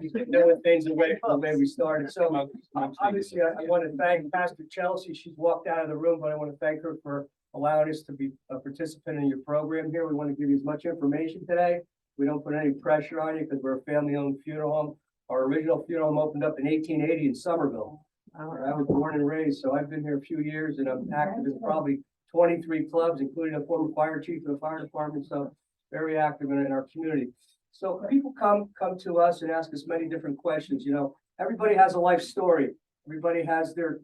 doing things the way we started. So obviously, I want to thank Pastor Chelsea. She's walked out of the room, but I want to thank her for allowing us to be a participant in your program here. We want to give you as much information today. We don't put any pressure on you because we're a family-owned funeral home. Our original funeral home opened up in 1880 in Somerville. I was born and raised, so I've been here a few years, and I'm active in probably 23 clubs, including a former fire chief of the fire department. So very active in our community. So people come to us and ask us many different questions. You know, everybody has a life story. Everybody has their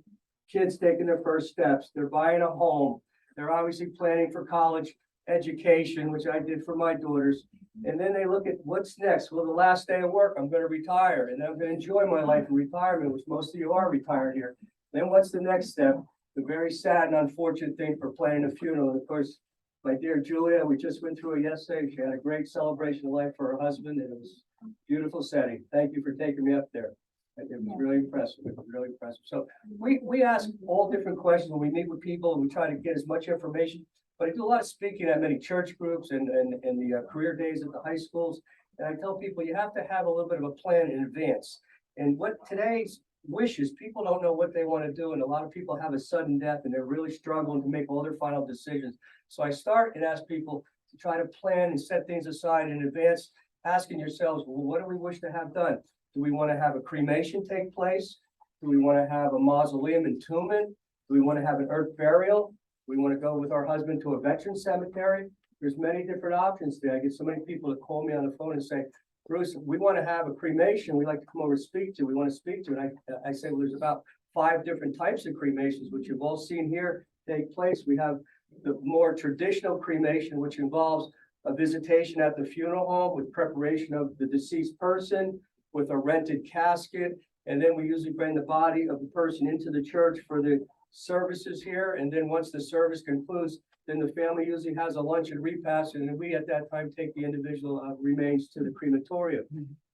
kids taking their first steps. They're buying a home. They're obviously planning for college education, which I did for my daughters. And then they look at what's next. Well, the last day of work, I'm going to retire, and I'm going to enjoy my life in retirement, which most of you are retired here. Then what's the next step? The very sad and unfortunate thing for planning a funeral. And of course, my dear Julia, we just went through it yesterday. She had a great celebration of life for her husband, and it was a beautiful setting. Thank you for taking me up there. It was really impressive. It was really impressive. So we ask all different questions when we meet with people, and we try to get as much information. But I do a lot of speaking at many church groups and the career days at the high schools. And I tell people you have to have a little bit of a plan in advance. And what today's wishes, people don't know what they want to do. And a lot of people have a sudden death and they're really struggling to make all their final decisions. So I start and ask people to try to plan and set things aside in advance, asking yourselves, well, what do we wish to have done? Do we want to have a cremation take place? Do we want to have a mausoleum entombment? Do we want to have an earth burial? We want to go with our husband to a veteran cemetery. There's many different options there. I get so many people that call me on the phone and say, Bruce, we want to have a cremation. We'd like to come over and speak to. We want to speak to. And I say, well, there's about 5 different types of cremations, which you've all seen here take place. We have the more traditional cremation, which involves a visitation at the funeral home with preparation of the deceased person with a rented casket. And then we usually bring the body of the person into the church for the services here. And then once the service concludes, then the family usually has a lunch and repast, and then we at that time take the individual remains to the crematorium.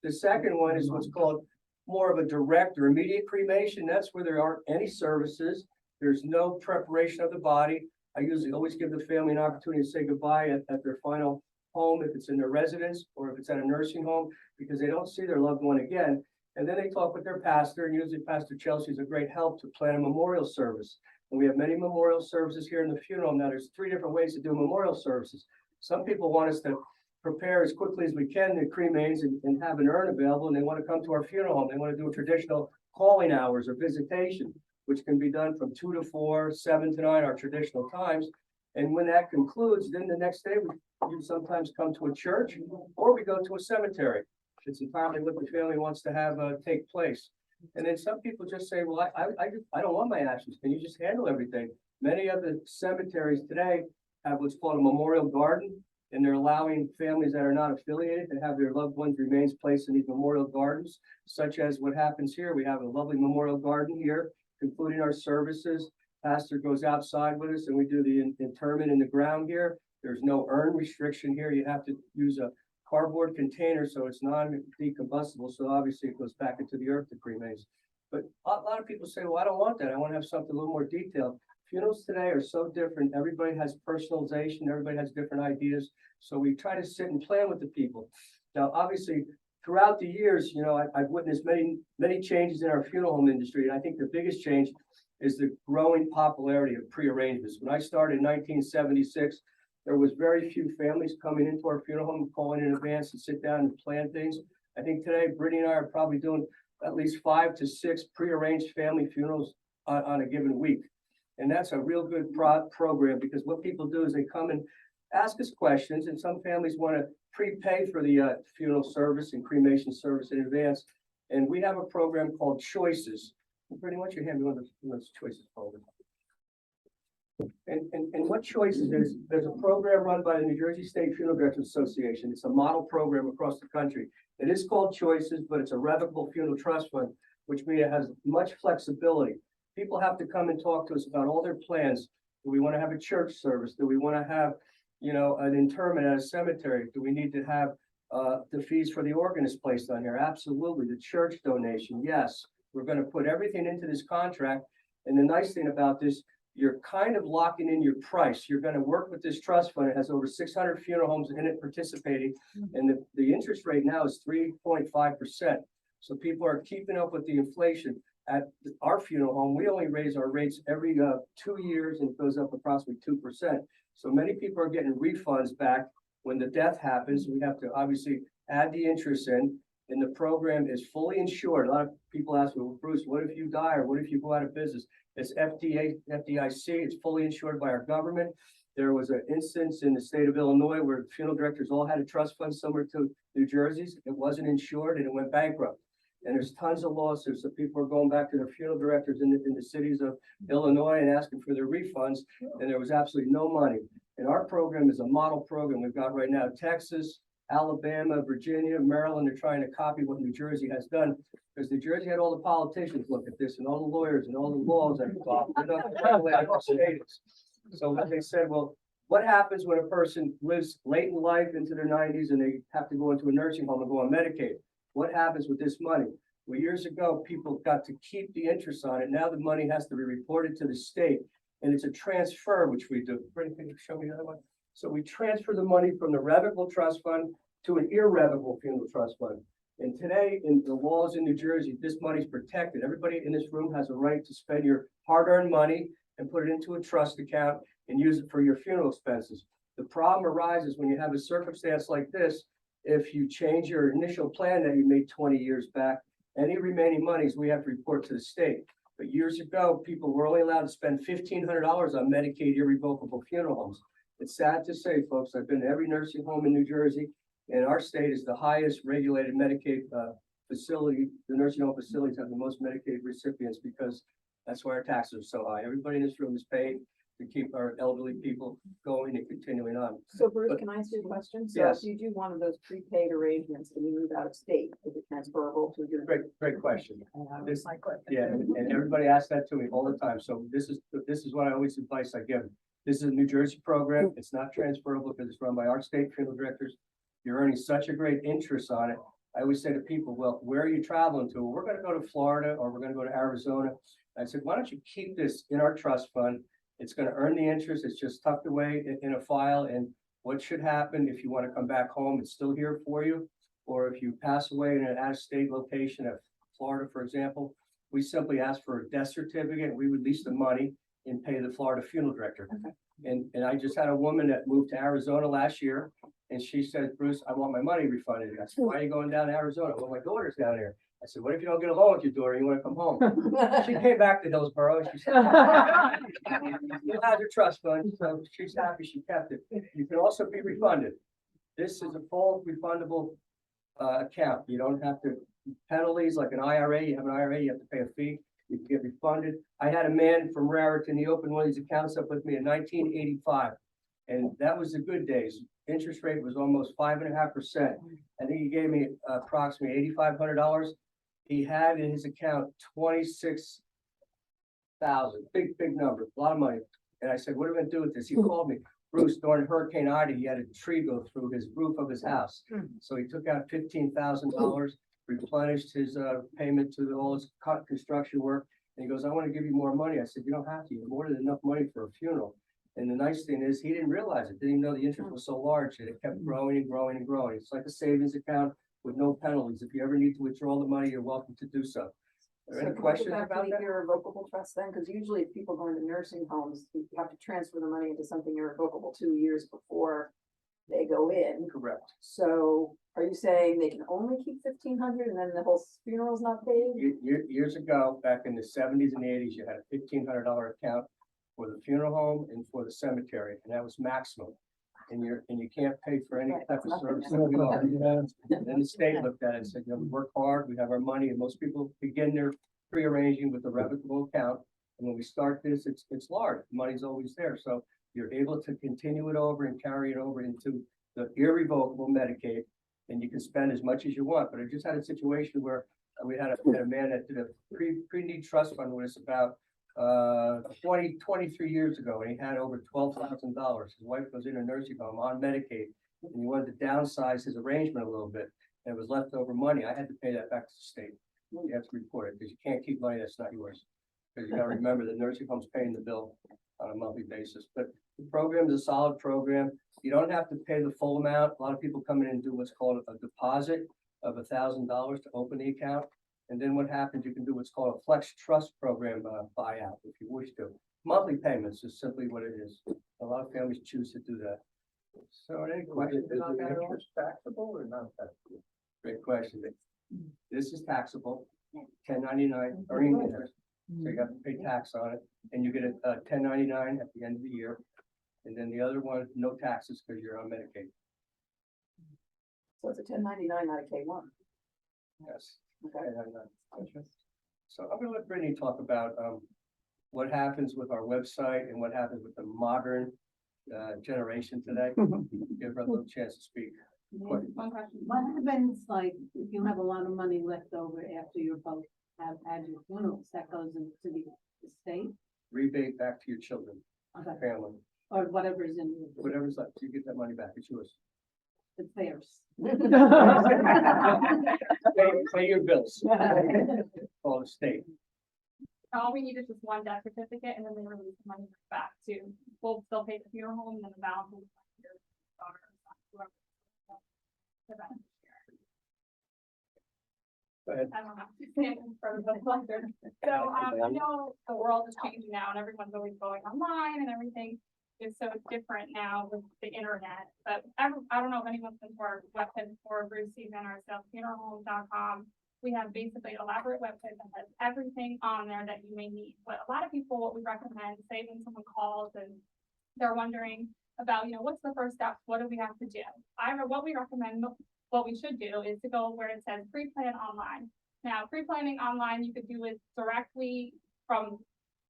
The second one is what's called more of a direct or immediate cremation. That's where there aren't any services. There's no preparation of the body. I usually always give the family an opportunity to say goodbye at their final home, if it's in their residence or if it's at a nursing home, because they don't see their loved one again. And then they talk with their pastor, and usually Pastor Chelsea is a great help to plan a memorial service. And we have many memorial services here in the funeral. Now, there's 3 different ways to do memorial services. Some people want us to prepare as quickly as we can the cremains and have an urn available, and they want to come to our funeral home. They want to do a traditional calling hours or visitation, which can be done from 2 to 4, 7 to 9, our traditional times. And when that concludes, then the next day we sometimes come to a church or we go to a cemetery. It's entirely what the family wants to have take place. And then some people just say, well, I don't want my ashes. Can you just handle everything? Many of the cemeteries today have what's called a memorial garden, and they're allowing families that are not affiliated to have their loved ones' remains placed in these memorial gardens, such as what happens here. We have a lovely memorial garden here, concluding our services. Pastor goes outside with us and we do the interment in the ground here. There's no urn restriction here. You have to use a cardboard container, so it's non-decombustible. So obviously it goes back into the earth, the cremains. But a lot of people say, well, I don't want that. I want to have something a little more detailed. Funerals today are so different. Everybody has personalization. Everybody has different ideas. So we try to sit and plan with the people. Now, obviously, throughout the years, you know, I've witnessed many changes in our funeral home industry. And I think the biggest change is the growing popularity of pre-arrangements. When I started in 1976, there was very few families coming into our funeral home, calling in advance and sit down and plan things. I think today, Brittany and I are probably doing at least 5 to 6 pre-arranged family funerals on a given week. And that's a real good program, because what people do is they come and ask us questions, and some families want to prepay for the funeral service and cremation service in advance. And we have a program called Choices. Brittany, why don't you hand me one of those choices folders? And what Choices is, there's a program run by the New Jersey State Funeral Directors Association. It's a model program across the country. It is called Choices, but it's a revocable funeral trust fund, which means it has much flexibility. People have to come and talk to us about all their plans. Do we want to have a church service? Do we want to have, you know, an interment at a cemetery? Do we need to have the fees for the organist placed on here? Absolutely. The church donation, yes. We're going to put everything into this contract. And the nice thing about this, you're kind of locking in your price. You're going to work with this trust fund. It has over 600 funeral homes in it participating. And the interest rate now is 3.5%. So people are keeping up with the inflation. At our funeral home, we only raise our rates every 2 years, and it goes up approximately 2%. So many people are getting refunds back when the death happens. We have to obviously add the interest in, and the program is fully insured. A lot of people ask me, well, Bruce, what if you die, or what if you go out of business? It's FDIC, it's fully insured by our government. There was an instance in the state of Illinois where funeral directors all had a trust fund similar to New Jersey's. It wasn't insured and it went bankrupt. And there's tons of lawsuits. So people are going back to their funeral directors in the cities of Illinois and asking for their refunds. And there was absolutely no money. And our program is a model program we've got right now. Texas, Alabama, Virginia, Maryland are trying to copy what New Jersey has done, because New Jersey had all the politicians look at this and all the lawyers and all the laws that are involved. So what they said, well, what happens when a person lives late in life into their 90s and they have to go into a nursing home and go on Medicaid? What happens with this money? Well, years ago, people got to keep the interest on it. Now the money has to be reported to the state, and it's a transfer, which we do. Brittany, can you show me that one? So we transfer the money from the revocable trust fund to an irrevocable funeral trust fund. And today, in the laws in New Jersey, this money is protected. Everybody in this room has a right to spend your hard-earned money and put it into a trust account and use it for your funeral expenses. The problem arises when you have a circumstance like this. If you change your initial plan that you made 20 years back, any remaining monies we have to report to the state. But years ago, people were only allowed to spend $1,500 on Medicaid irrevocable funeral homes. It's sad to say, folks, I've been to every nursing home in New Jersey, and our state is the highest regulated Medicaid facility. The nursing home facilities have the most Medicaid recipients because that's why our taxes are so high. Everybody in this room is paid to keep our elderly people going and continuing on. So Bruce, But- can I ask you a question? So Yes. if you do one of those prepaid arrangements and you move out of state, is it transferable to your? Great question. That This- was my question. Yeah, and everybody asks that to me all the time. So this is what I always advice I give. This is a New Jersey program. It's not transferable because it's run by our state funeral directors. You're earning such a great interest on it. I always say to people, well, where are you traveling to? We're gonna go to Florida or we're gonna go to Arizona. I said, why don't you keep this in our trust fund? It's gonna earn the interest. It's just tucked away in a file. And what should happen if you want to come back home, it's still here for you. Or if you pass away in an out-of-state location of Florida, for example, we simply ask for a death certificate. We release the money and pay the Florida funeral director. Okay. And I just had a woman that moved to Arizona last year, and she said, Bruce, I want my money refunded. I said, why are you going down to Arizona? Well, my daughter's down here. I said, what if you don't get along with your daughter? You want to come home? She came back to Hillsborough. She said, you have your trust fund, so she's happy she kept it. You can also be refunded. This is a full refundable account. You don't have to, penalties like an IRA, you have an IRA, you have to pay a fee. You can get refunded. I had a man from Raritan, he opened one of these accounts up with me in 1985. And that was the good days. Interest rate was almost 5.5%. I think he gave me approximately $8,500. He had in his account 26,000, big number, a lot of money. And I said, what are we gonna do with this? He called me, Bruce, during Hurricane Ida, he had a tree go through his roof of his house. So he took out $15,000, replenished his payment to all his construction work. And he goes, I want to give you more money. I said, you don't have to, you have more than enough money for a funeral. And the nice thing is he didn't realize it, didn't even know the interest was so large that it kept growing and growing and growing. It's like a savings account with no penalties. If you ever need to withdraw the money, you're welcome to do so. Are there any questions about that? Irrevocable trust then, because usually if people go into nursing homes, you have to transfer the money into something irrevocable 2 years before they go in. Correct. So are you saying they can only keep 1,500 and then the whole funeral's not paid? Years ago, back in the 70s and 80s, you had a $1,500 account for the funeral home and for the cemetery, and that was maximum. And you can't pay for any type of service that we offer. And then the state looked at it and said, you know, we work hard, we have our money, and most people begin their pre-arranging with a revocable account. And when we start this, it's large, the money's always there. So you're able to continue it over and carry it over into the irrevocable Medicaid, and you can spend as much as you want. But I just had a situation where we had a man that did a pre-need trust fund with us about 23 years ago, and he had over $12,000. His wife was in a nursing home on Medicaid, and he wanted to downsize his arrangement a little bit, and it was leftover money. I had to pay that back to the state. You have to report it because you can't keep money that's not yours. Because you got to remember the nursing home's paying the bill on a monthly basis. But the program is a solid program. You don't have to pay the full amount. A lot of people come in and do what's called a deposit. of $1,000 to open the account. And then what happens, you can do what's called a Flex Trust Program buyout if you wish to. Monthly payments is simply what it is. A lot of families choose to do that. So any questions? Is the interest taxable or not taxable? Great question. This is taxable, 1099 earning interest. So you have to pay tax on it, and you get a 1099 at the end of the year. And then the other one, no taxes because you're on Medicaid. So it's a 1099, not a K1. Yes. Okay. 1099. So I'm gonna let Brittany talk about what happens with our website and what happens with the modern generation today. Give her a little chance to speak. One question. What happens, like, if you have a lot of money left over after you both have had your funerals, that goes into the estate? Rebate back to your children, Okay. family, Or whatever's in your, whatever's left, you get that money back, it's yours. it's theirs. Pay your bills. Call the state. All we need is just one death certificate and then they release the money back to, we'll still pay the funeral home and then the balance will be back to your daughter or son, whoever. The beneficiary. Go ahead. I don't know. Stand in front of the collector. So, I know the world is changing now and everyone's always going online and everything is so different now with the internet. But I don't know if anyone's been to our website before, Bruce, even ourselves, funeralhome.com. We have basically an elaborate website that has everything on there that you may need. But a lot of people, what we recommend, say when someone calls and they're wondering about, what's the first step? What do we have to do? What we recommend, what we should do is to go where it says pre-plan online. Now, pre-planning online, you could do it directly from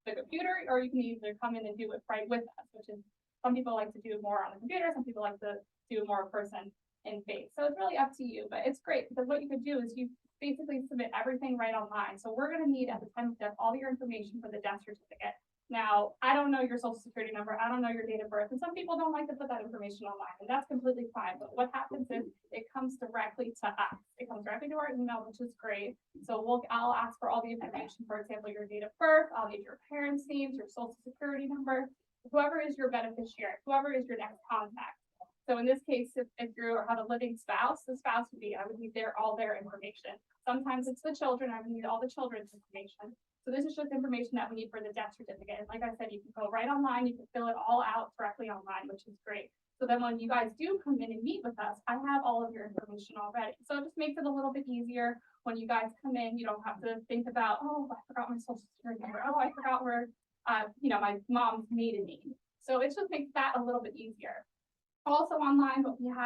the computer, or you can either come in and do it right with us, which is, some people like to do more on the computer, some people like to do more person in face. So it's really up to you, but it's great because what you could do is you basically submit everything right online. So we're gonna need at the time of death, all your information for the death certificate. Now, I don't know your social security number, I don't know your date of birth, and some people don't like to put that information online, and that's completely fine. But what happens is it comes directly to us. It comes directly to our email, which is great. So I'll ask for all the information, for example, your date of birth, I'll need your parents' names, your social security number, whoever is your beneficiary, whoever is your next contact. So in this case, if you have a living spouse, the spouse I would need all their information. Sometimes it's the children, I would need all the children's information. So this is just information that we need for the death certificate. And like I said, you can go right online, you can fill it all out directly online, which is great. So then when you guys do come in and meet with us, I have all of your information already. So it just makes it a little bit easier when you guys come in. You don't have to think about, oh, I forgot my social security number. Oh, I forgot where, my mom's maiden name. So it just makes that a little bit easier. Also online, but we do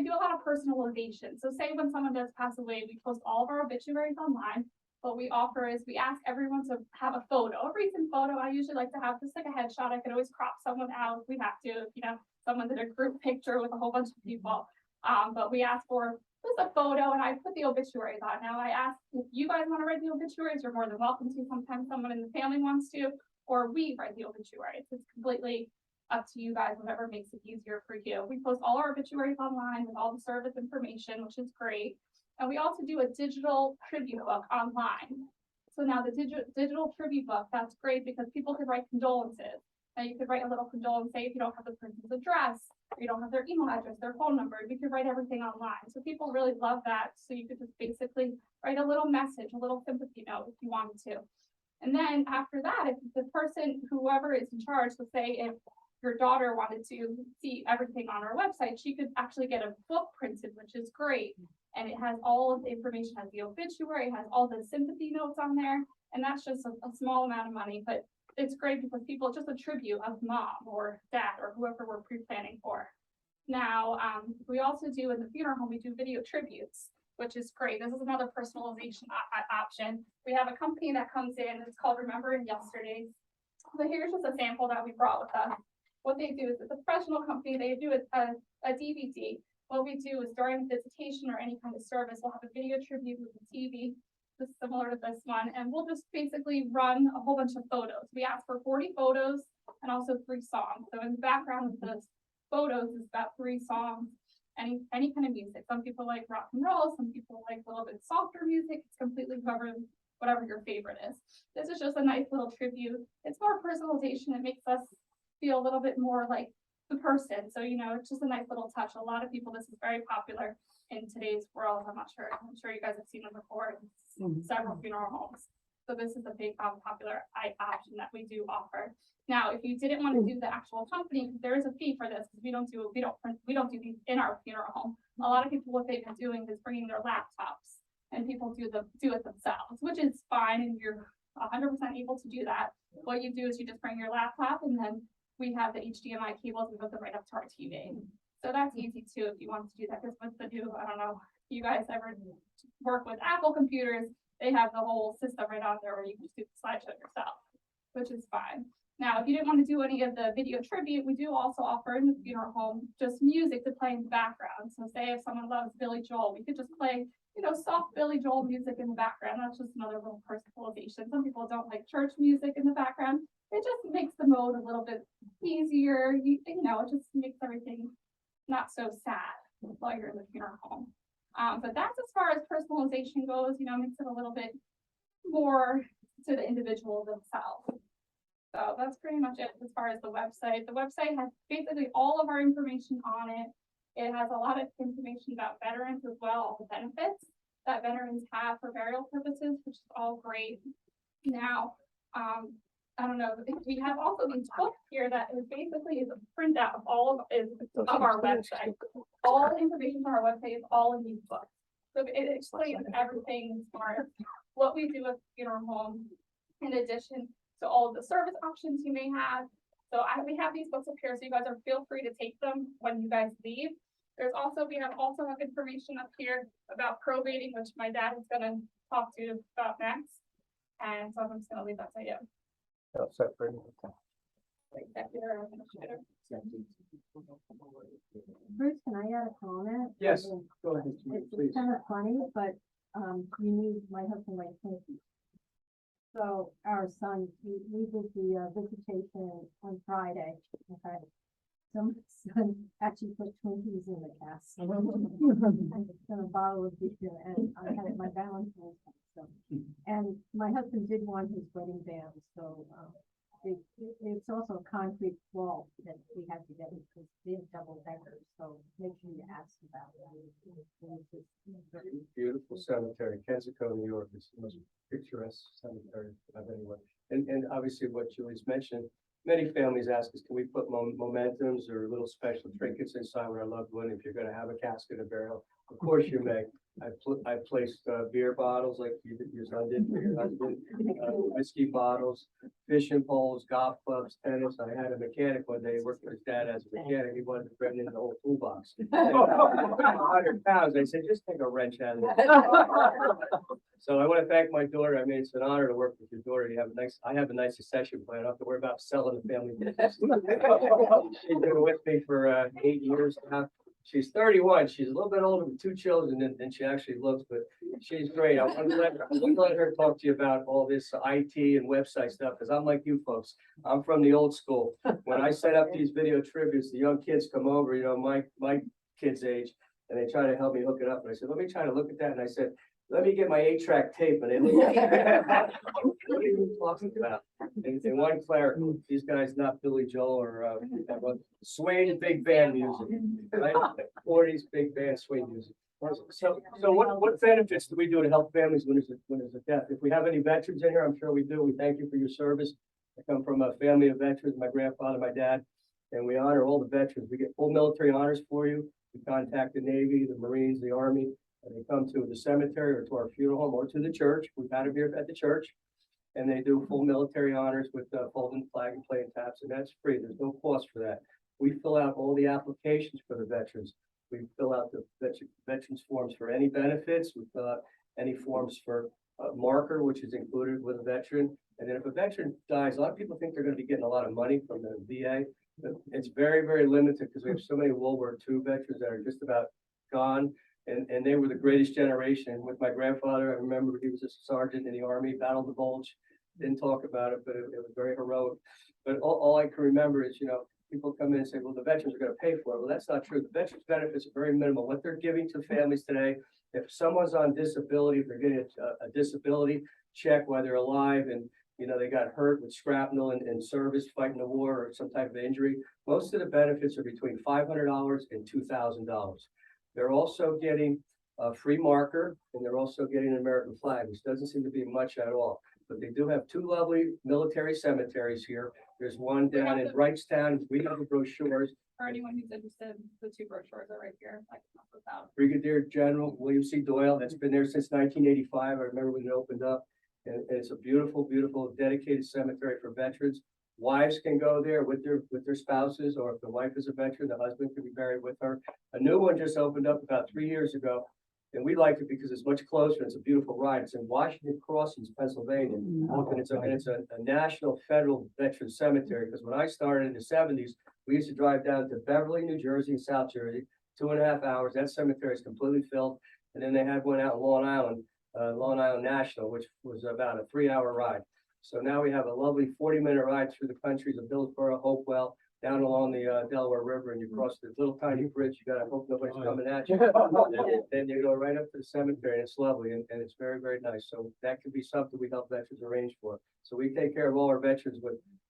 a lot of personalization. So say when someone does pass away, we post all of our obituaries online. What we offer is we ask everyone to have a photo, a recent photo. I usually like to have just like a headshot. I could always crop someone out if we have to, someone did a group picture with a whole bunch of people. But we ask for just a photo and I put the obituaries on. Now I ask if you guys want to write the obituaries, you're more than welcome to. Sometimes someone in the family wants to, or we write the obituaries. It's completely up to you guys, whatever makes it easier for you. We post all our obituaries online with all the service information, which is great. And we also do a digital tribute book online. So now the digital tribute book, that's great because people could write condolences. Now you could write a little condolence, say if you don't have the person's address, or you don't have their email address, their phone number, we could write everything online. So people really love that. So you could just basically write a little message, a little sympathy note if you wanted to. And then after that, if the person, whoever is in charge, so say if your daughter wanted to see everything on our website, she could actually get a book printed, which is great. And it has all of the information, has the obituary, it has all the sympathy notes on there. And that's just a small amount of money, but it's great because people, just a tribute of mom or dad or whoever we're pre-planning for. Now, we also do in the funeral home, we do video tributes, which is great. This is another personalization option. We have a company that comes in, it's called Remembering Yesterday. So here's just a sample that we brought with us. What they do is it's a professional company, they do a DVD. What we do is during visitation or any kind of service, we'll have a video tribute with the TV, just similar to this one, and we'll just basically run a whole bunch of photos. We ask for 40 photos and also 3 songs. So in the background of the photos is about 3 songs, any kind of music. Some people like rock and roll, some people like a little bit softer music. It's completely covered, whatever your favorite is. This is just a nice little tribute. It's more personalization. It makes us feel a little bit more like the person. So, it's just a nice little touch. A lot of people, this is very popular. in today's world. I'm sure you guys have seen them before, in several funeral homes. So this is a big popular option that we do offer. Now, if you didn't want to do the actual company, because there is a fee for this, because we don't do these in our funeral home. A lot of people, what they've been doing is bringing their laptops, and people do it themselves, which is fine, and you're 100% able to do that. What you do is you just bring your laptop, and then we have the HDMI cables and put them right up to our TV. So that's easy too if you want to do that. Because with the new, I don't know, if you guys ever work with Apple computers, they have the whole system right on there where you can just do the slideshow yourself, which is fine. Now, if you didn't want to do any of the video tribute, we do also offer in the funeral home just music to play in the background. So say if someone loves Billy Joel, we could just play, soft Billy Joel music in the background. That's just another little personalization. Some people don't like church music in the background. It just makes the mode a little bit easier. It just makes everything not so sad while you're in the funeral home. But that's as far as personalization goes, makes it a little bit more to the individual themselves. So that's pretty much it as far as the website. The website has basically all of our information on it. It has a lot of information about veterans as well, all the benefits that veterans have for burial purposes, which is all great. Now, I don't know, we have also these books here that is basically a printout of all of our website. All the information on our website is all in these books. So it explains everything as far as what we do with funeral home, in addition to all of the service options you may have. So we have these books up here, so you guys feel free to take them when you guys leave. We have information up here about probating, which my dad is gonna talk to you about next. And so I'm just gonna leave that to you. Executor or administrator. Bruce, can I add a comment? Yes, go ahead, It's please. kind of funny, but, you need my husband, like, so our son, we did the visitation on Friday, okay? So my son actually put Twinkies in the cast. And a bottle of beer, and I had my Valentine's Day, so. And my husband did want his wedding band, so, it's also a concrete wall that we had to get because they're double deckers, so make sure you ask about that. Beautiful cemetery, Kensico, New York, is the most picturesque cemetery of anyone. And obviously what Julie's mentioned, many families ask us, can we put mementos or little special trinkets inside with our loved one if you're gonna have a casket or burial? Of course you may. I placed beer bottles like your son did for your husband, whiskey bottles, fishing poles, golf clubs, tennis. I had a mechanic one day, worked with his dad as a mechanic. He wanted to bring in the whole toolbox. 100 pounds. I said, just take a wrench out of it. So I want to thank my daughter. I mean, it's an honor to work with your daughter. I have a nice succession plan. I don't have to worry about selling the family business. She's been with me for 8 years now. She's 31. She's a little bit older with 2 children than she actually looks, but she's great. I want to let her talk to you about all this IT and website stuff, because I'm like you folks. I'm from the old school. When I set up these video tributes, the young kids come over, my kids' age, and they try to help me hook it up. And I said, let me try to look at that. And I said, let me get my 8-track tape. And they look at it. What are you talking about? And one clerical, these guys, not Billy Joel or swing big band music, right? 40s big band swing music. So what benefits do we do to help families when there's a death? If we have any veterans in here, I'm sure we do. We thank you for your service. I come from a family of veterans, my grandfather, my dad, and we honor all the veterans. We get full military honors for you. We contact the Navy, the Marines, the Army, and they come to the cemetery or to our funeral home or to the church. We've had them here at the church, and they do full military honors with folding the flag and playing taps, and that's free. There's no cost for that. We fill out all the applications for the veterans. We fill out the veterans forms for any benefits. We fill out any forms for marker, which is included with a veteran. And then if a veteran dies, a lot of people think they're going to be getting a lot of money from the VA. But it's very, very limited because we have so many World War II veterans that are just about gone. And they were the greatest generation. With my grandfather, I remember he was a sergeant in the Army, battled the Bulge. Didn't talk about it, but it was very heroic. But all I can remember is, people come in and say, well, the veterans are going to pay for it. Well, that's not true. The veterans benefits are very minimal. What they're giving to families today, if someone's on disability, if they're getting a disability check while they're alive and, they got hurt with shrapnel in service fighting the war or some type of injury, most of the benefits are between $500 and $2,000. They're also getting a free marker, and they're also getting an American flag, which doesn't seem to be much at all. But they do have two lovely military cemeteries here. There's one We down have in the- Wrightstown. We have the brochures. For anyone who's interested, the two brochures are right here. I can help with that. Brigadier General William C. Doyle, that's been there since 1985. I remember when it opened up. And it's a beautiful, beautiful dedicated cemetery for veterans. Wives can go there with their spouses, or if the wife is a veteran, the husband can be buried with her. A new one just opened up about 3 years ago. And we liked it because it's much closer. It's a beautiful ride. It's in Washington Crossings, Pennsylvania. And it's a national federal veteran cemetery, because when I started in the 70s, we used to drive down to Beverly, New Jersey, and South Jersey, 2.5 hours. That cemetery is completely filled. And then they had one out in Long Island National, which was about a 3-hour ride. So now we have a lovely 40-minute ride through the countries of Hillsborough, Hopewell, down along the Delaware River, and you cross this little tiny bridge. You gotta hope nobody's coming at you. Then you go right up to the cemetery, and it's lovely, and it's very, very nice. So that could be something we help veterans arrange for. So we take care of all our veterans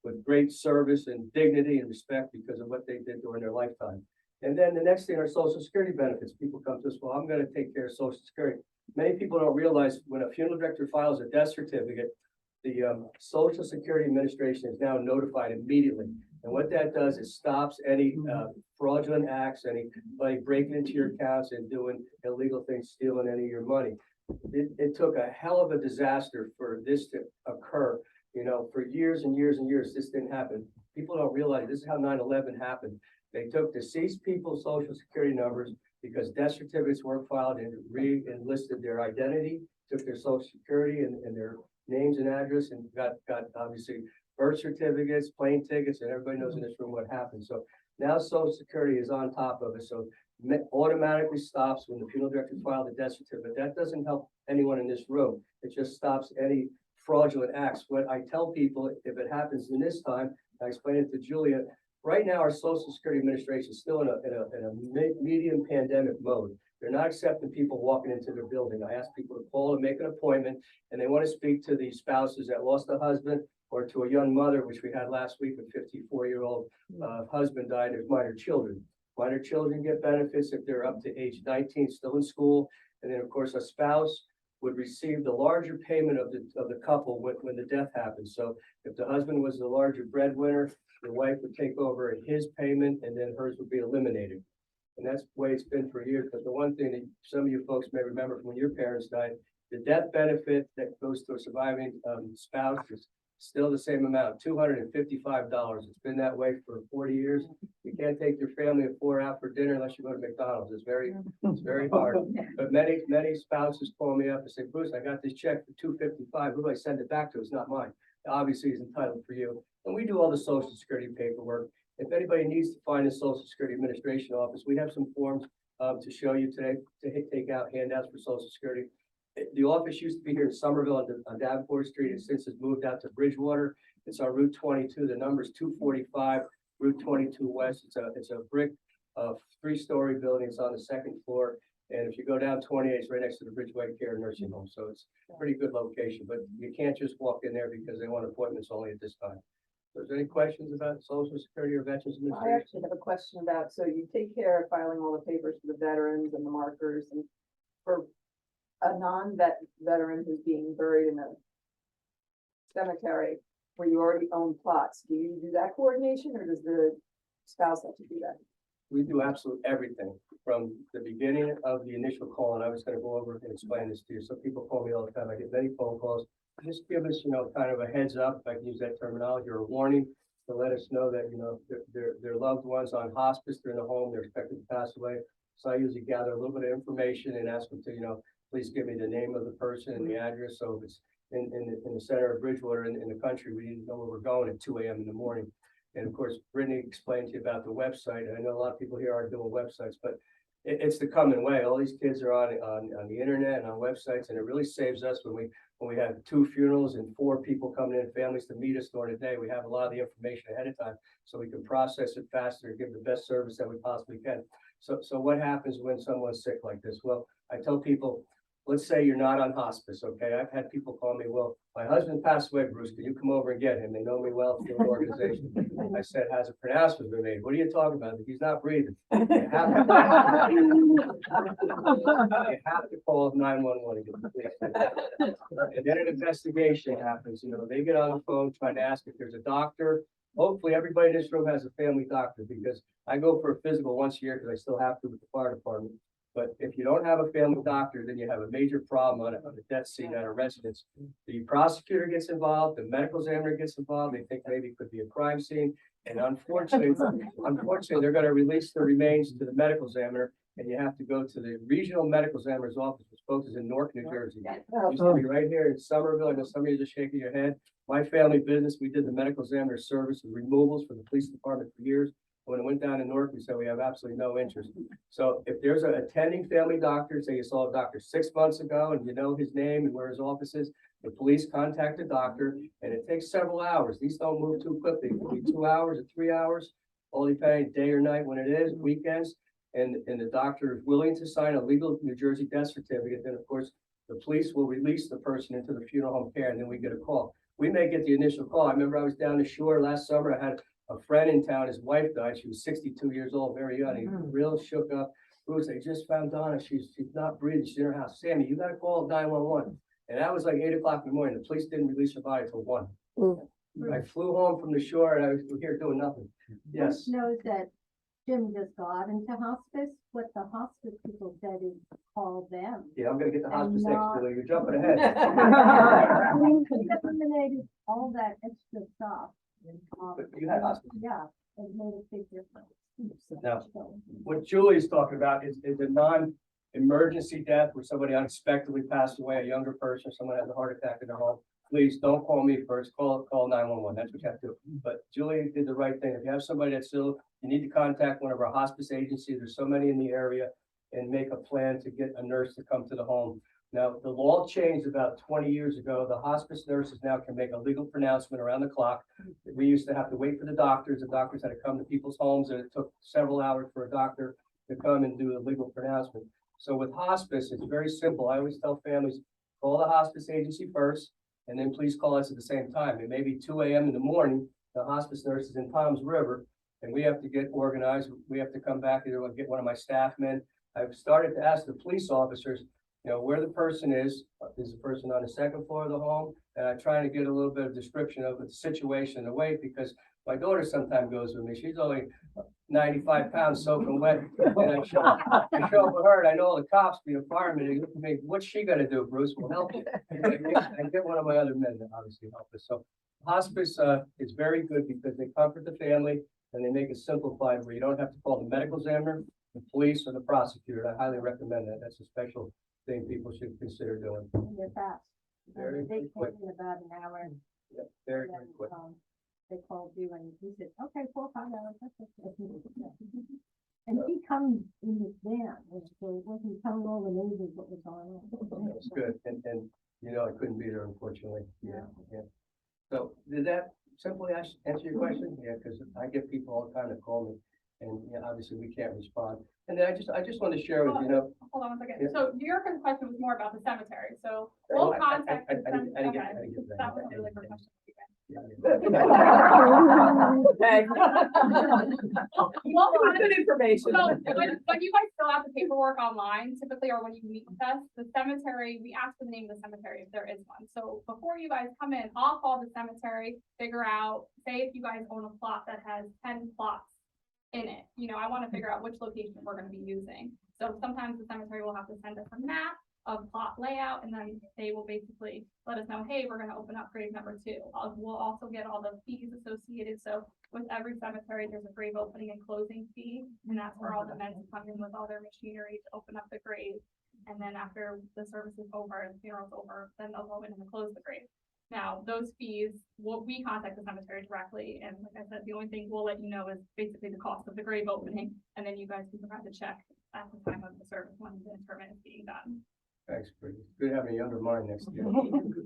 with great service and dignity and respect because of what they did during their lifetime. And then the next thing are Social Security benefits. People come to us, well, I'm gonna take care of Social Security. Many people don't realize when a funeral director files a death certificate, the Social Security Administration is now notified immediately. And what that does is stops any fraudulent acts, anybody breaking into your accounts and doing illegal things, stealing any of your money. It took a hell of a disaster for this to occur. You know, for years and years and years, this didn't happen. People don't realize this is how 9/11 happened. They took deceased people's Social Security numbers because death certificates weren't filed and re-enlisted their identity, took their Social Security and their names and address, and got obviously birth certificates, plane tickets, and everybody knows in this room what happened. So now Social Security is on top of it. So automatically stops when the funeral director filed the death certificate. That doesn't help anyone in this room. It just stops any fraudulent acts. What I tell people, if it happens in this time, I explained it to Julia, right now our Social Security Administration is still in a medium pandemic mode. They're not accepting people walking into their building. I ask people to call and make an appointment, and they want to speak to the spouses that lost a husband, or to a young mother, which we had last week, a 54-year-old husband died. There's minor children. Minor children get benefits if they're up to age 19, still in school. And then, of course, a spouse would receive the larger payment of the couple when the death happens. So if the husband was the larger breadwinner, the wife would take over his payment, and then hers would be eliminated. And that's the way it's been for years. But the one thing that some of you folks may remember from when your parents died, the death benefit that goes to a surviving spouse is still the same amount, $255. It's been that way for 40 years. You can't take your family of 4 out for dinner unless you go to McDonald's. It's very hard. But many spouses call me up and say, Bruce, I got this check for $255. Who do I send it back to? It's not mine. Obviously, it's entitled for you. And we do all the Social Security paperwork. If anybody needs to find a Social Security Administration office, we have some forms to show you today to take out handouts for Social Security. The office used to be here in Somerville on Davenport Street, and since it's moved out to Bridgewater, it's on Route 22. The number is 245, Route 22 West. It's a brick 3-story building. It's on the 2nd floor. And if you go down 28, it's right next to the Bridgeway Care Nursing Home. So it's a pretty good location, but you can't just walk in there because they want appointments only at this time. So is there any questions about Social Security or Veterans I Administration? actually have a question about, so you take care of filing all the papers for the veterans and the markers, and for a veteran who's being buried in a cemetery where you already own plots, do you do that coordination, or does the spouse have to do that? We do absolutely everything from the beginning of the initial call, and I was gonna go over and explain this to you. So people call me all the time. I get many phone calls. Just give us, kind of a heads up, if I can use that terminology, or a warning to let us know that, their loved ones on hospice, they're in a home, they're expected to pass away. So I usually gather a little bit of information and ask them to, please give me the name of the person and the address. So if it's in the center of Bridgewater in the country, we need to know where we're going at 2 a.m. in the morning. And of course, Brittany explained to you about the website. And I know a lot of people here aren't doing websites, but it's the coming way. All these kids are on the internet and on websites, and it really saves us when we have 2 funerals and 4 people coming in, families to meet us during the day. We have a lot of the information ahead of time, so we can process it faster and give the best service that we possibly can. So what happens when someone's sick like this? Well, I tell people, let's say you're not on hospice, okay? I've had people call me, well, my husband passed away, Bruce, can you come over and get him? They know me well through the organization. I said, has a pronouncement been made? What are you talking about? He's not breathing. You have to call 911 and get the police. And then an investigation happens, they get on the phone trying to ask if there's a doctor. Hopefully, everybody in this room has a family doctor, because I go for a physical once a year because I still have to with the fire department. But if you don't have a family doctor, then you have a major problem on a death scene at a residence. The prosecutor gets involved, the medical examiner gets involved, they think maybe it could be a crime scene. And unfortunately, they're gonna release the remains to the medical examiner, and you have to go to the regional medical examiner's office, which focuses in Newark, New Jersey. Used to be right here in Somerville. I know some of you are just shaking your head. My family business, we did the medical examiner service and removals for the police department for years. When it went down in Newark, we said we have absolutely no interest. So if there's an attending family doctor, say you saw a doctor 6 months ago and you know his name and where his office is, the police contact the doctor, and it takes several hours. These don't move too quickly. It could be 2 hours or 3 hours, all depending day or night when it is, weekends. And the doctor is willing to sign a legal New Jersey death certificate. Then of course, the police will release the person into the funeral home care, and then we get a call. We may get the initial call. I remember I was down the shore last summer. I had a friend in town, his wife died. She was 62 years old, very young. He was real shook up. Bruce, they just found Donna. She's not breathing. She's in her house. Sammy, you got to call 911. And that was like 8 o'clock in the morning. The police didn't release her body until 1. I flew home from the shore and I was here doing nothing. Yes. Knows that Jim just got into hospice. What the hospice people said is call them. Yeah, I'm gonna get the hospice next not- to you. You're jumping ahead. We eliminated all that extra stuff. But you had hospice. Yeah, it made a big difference. Now, So, what Julie's talking about is a non-emergency death where somebody unexpectedly passed away, a younger person, someone has a heart attack in their home. Please don't call me first, call 911. That's what you have to do. But Julie did the right thing. If you have somebody that's ill, you need to contact one of our hospice agencies. There's so many in the area, and make a plan to get a nurse to come to the home. Now, the law changed about 20 years ago. The hospice nurses now can make a legal pronouncement around the clock. We used to have to wait for the doctors. The doctors had to come to people's homes, and it took several hours for a doctor to come and do a legal pronouncement. So with hospice, it's very simple. I always tell families, call the hospice agency first, and then please call us at the same time. It may be 2 a.m. in the morning. The hospice nurse is in Tom's River, and we have to get organized. We have to come back, either get one of my staff men. I've started to ask the police officers, where the person is the person on the second floor of the home? And I'm trying to get a little bit of description of the situation, the weight, because my daughter sometimes goes with me. She's only 95 pounds soaking wet. And I show up with her, and I know all the cops, be a fireman, they look at me, what's she gonna do, Bruce? We'll help you. And get one of my other men to obviously help us. So hospice is very good because they comfort the family and they make it simplified where you don't have to call the medical examiner, the police, or the prosecutor. I highly recommend that. That's a special thing people should consider doing. and they're fast. Very They quick. came in about an hour. Yep, very, and very then, quick. They called you and he said, okay, 4 or 5 hours. That's okay. And he comes in his van, so it wasn't telling all the neighbors what was going on. That's good. And I couldn't be there, unfortunately. Yeah. So did that simply answer your question? Yeah, because I get people all the time that call me, and obviously we can't respond. And then I just want to share with you, Hold on 1 second. Yeah. So your question was more about the cemetery, so Oh, we'll I contact. the didn't cem- get- I okay. didn't get that. That was a really good question. Well, Good information. So when you guys fill out the paperwork online, typically, or when you meet with us, the cemetery, we ask for the name of the cemetery if there is one. So before you guys come in, I'll call the cemetery, figure out, say if you guys own a plot that has 10 plots in it, I want to figure out which location we're going to be using. So sometimes the cemetery will have to send us a map of plot layout, and then they will basically let us know, hey, we're going to open up grave number 2. We'll also get all the fees associated. So with every cemetery, there's a grave opening and closing fee, and that's where all the men come in with all their machinery to open up the grave. And then after the service is over, the funeral's over, then they'll go in and close the grave. Now, those fees, we contact the cemetery directly, and like I said, the only thing we'll let you know is basically the cost of the grave opening, and then you guys can provide the check at the time of the service when the interment is being done. thanks, Bree. Good having a younger mind next to you.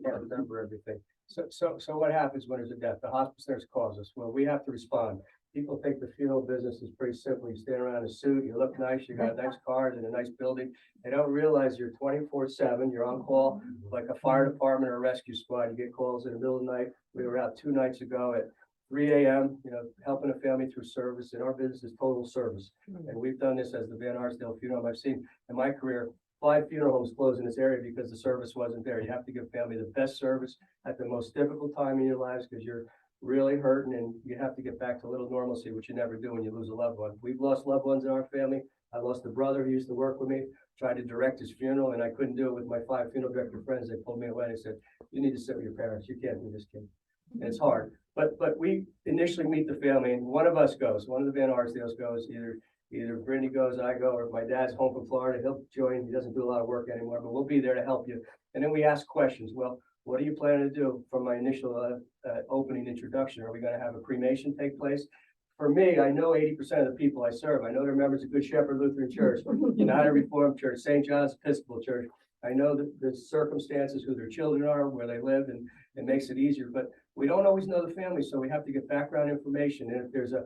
Can't remember everything. So what happens when there's a death? The hospice nurse calls us. Well, we have to respond. people think the funeral business is pretty simple. You stand around in a suit, you look nice, you got nice cars and a nice building. They don't realize you're 24/7, you're on call like a fire department or a rescue squad. You get calls in the middle of the night. We were out 2 nights ago at 3 a.m., helping a family through service, and our business is total service. And we've done this as the Van Arsdale Funeral Home. I've seen in my career, 5 funeral homes close in this area because the service wasn't there. You have to give family the best service at the most difficult time in your lives because you're really hurting and you have to get back to a little normalcy, which you never do when you lose a loved one. We've lost loved ones in our family. I lost a brother who used to work with me, tried to direct his funeral, and I couldn't do it with my 5 funeral director friends. They pulled me away and said, you need to sit with your parents. You can't do this, kid. And it's hard. But we initially meet the family and one of us goes, one of the Van Arsdales goes, either Brittany goes, I go, or my dad's home from Florida, he'll join. He doesn't do a lot of work anymore, but we'll be there to help you. And then we ask questions. Well, what are you planning to do from my initial opening introduction? Are we going to have a cremation take place? For me, I know 80% of the people I serve. I know they're members of Good Shepherd Lutheran Church, United Reformed Church, St. John's Episcopal Church. I know the circumstances, who their children are, where they live, and it makes it easier. But we don't always know the family, so we have to get background information. And if there's a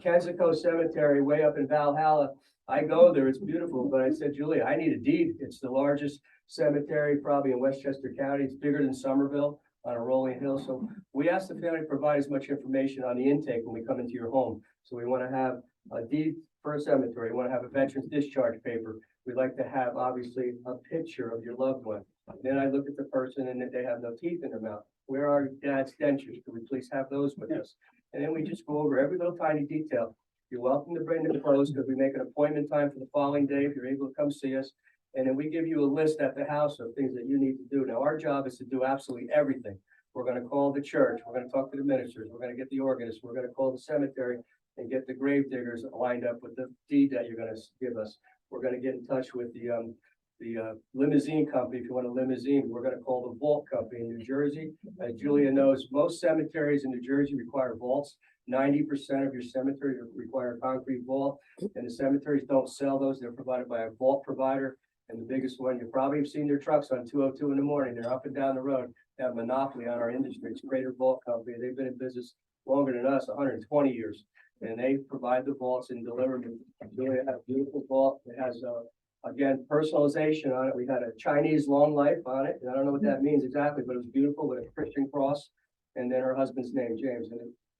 Kensico Cemetery way up in Valhalla, I go there, it's beautiful. But I said, Julia, I need a deed. It's the largest cemetery probably in Westchester County. It's bigger than Somerville on a rolling hill. So we ask the family to provide as much information on the intake when we come into your home. So we want to have a deed for a cemetery. We want to have a veteran's discharge paper. We'd like to have, obviously, a picture of your loved one. Then I look at the person and if they have no teeth in their mouth. Where are dad's dentures? Could we please have those with us? And then we just go over every little tiny detail. You're welcome to bring the clothes because we make an appointment time for the following day if you're able to come see us. And then we give you a list at the house of things that you need to do. Now, our job is to do absolutely everything. We're going to call the church. We're going to talk to the ministers. We're going to get the organist. We're going to call the cemetery and get the grave diggers lined up with the deed that you're going to give us. We're going to get in touch with the limousine company. If you want a limousine, we're going to call the vault company in New Jersey. As Julia knows, most cemeteries in New Jersey require vaults. 90% of your cemeteries require a concrete vault, and the cemeteries don't sell those. They're provided by a vault provider. And the biggest one, you probably have seen their trucks on 202 in the morning. They're up and down the road. They have a monopoly on our industry. It's Greater Vault Company. They've been in business longer than us, 120 years. And they provide the vaults and deliver them. Julia had a beautiful vault. It has again, personalization on it. We had a Chinese long life on it. And I don't know what that means exactly, but it was beautiful with a Christian cross. And then her husband's name, James.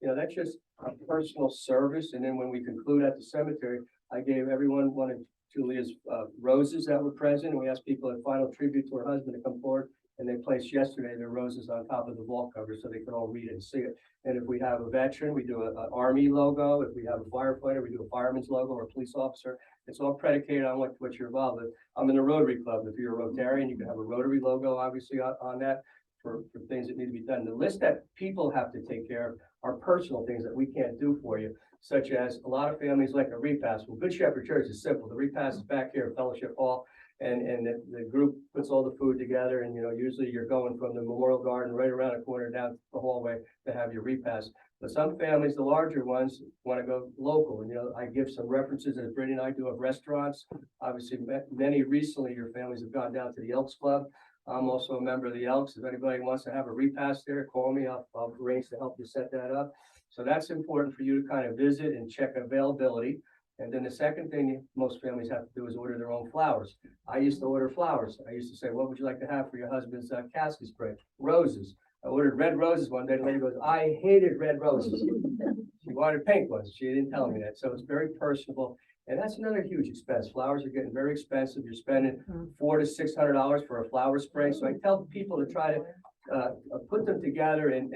And that's just a personal service. And then when we conclude at the cemetery, I gave everyone one of Julia's roses that were present. And we asked people in final tribute to her husband to come forward. And they placed yesterday their roses on top of the vault cover so they could all read it and see it. And if we have a veteran, we do an Army logo. If we have a firefighter, we do a fireman's logo or a police officer. It's all predicated on what you're involved with. I'm in the Rotary Club. If you're a Rotarian, you can have a Rotary logo, obviously, on that for things that need to be done. The list that people have to take care of are personal things that we can't do for you, such as a lot of families like a repast. Well, Good Shepherd Church is simple. The repast is back here at Fellowship Hall. And the group puts all the food together, and usually you're going from the Memorial Garden right around the corner down the hallway to have your repast. But some families, the larger ones, want to go local. And I give some references, as Brittany and I do, of restaurants. Obviously, many recently your families have gone down to the Elks Club. I'm also a member of the Elks. If anybody wants to have a repast there, call me. I'll arrange to help you set that up. So that's important for you to kind of visit and check availability. And then the second thing most families have to do is order their own flowers. I used to order flowers. I used to say, what would you like to have for your husband's casket spread? Roses. I ordered red roses one day. The lady goes, I hated red roses. She wanted pink ones. She didn't tell me that. So it's very personable. And that's another huge expense. Flowers are getting very expensive. You're spending $400 to $600 for a flower spray. So I tell people to try to put them together and